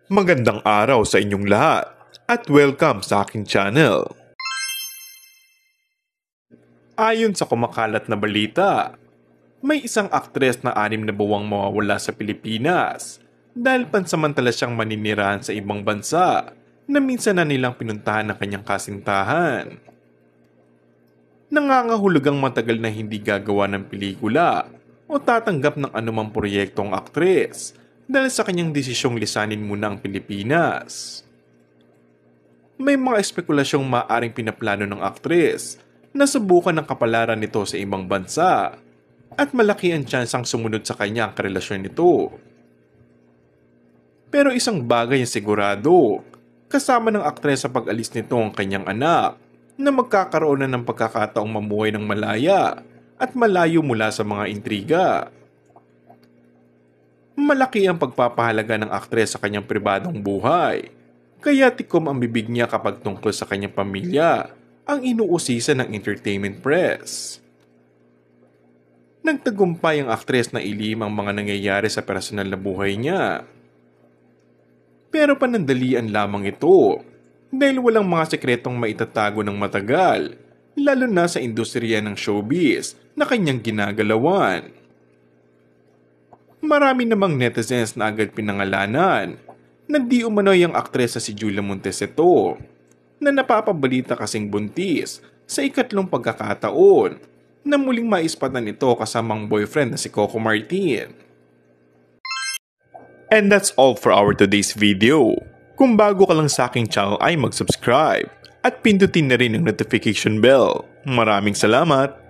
Magandang araw sa inyong lahat at welcome sa aking channel. Ayon sa kumakalat na balita, may isang aktres na 6 na buwang mawawala sa Pilipinas dahil pansamantala siyang maninirahan sa ibang bansa na minsan na nilang pinuntahan ng kanyang kasintahan. Nangangahulugang matagal na hindi gagawa ng pelikula o tatanggap ng anumang proyektong aktres dahil sa kanyang desisyong lisanin muna ang Pilipinas. May mga espekulasyong maaaring pinaplano ng aktres na subukan ng kapalaran nito sa ibang bansa at malaki ang tsansang sumunod sa kanya ang karelasyon nito. Pero isang bagay ang sigurado, kasama ng aktres sa pag-alis nito ang kanyang anak na magkakaroon na ng pagkakataong mamuhay ng malaya at malayo mula sa mga intriga. Malaki ang pagpapahalaga ng aktres sa kanyang pribadong buhay, kaya tikom ang bibig niya kapag tungkol sa kanyang pamilya ang inuusisan ng entertainment press. Nagtagumpay ang aktres na ilim ang mga nangyayari sa personal na buhay niya. Pero panandalian lamang ito dahil walang mga sekretong maitatago ng matagal, lalo na sa industriya ng showbiz na kanyang ginagalawan. Marami namang netizens na agad pinangalanan na di umano'y ang aktres na si Julia Montecito na napapabalita kasing buntis sa 2nd pagkakataon na muling maispatan ito kasamang boyfriend na si Coco Martin. And that's all for our today's video. Kung bago ka lang sa aking channel ay mag-subscribe at pindutin na rin ang notification bell. Maraming salamat!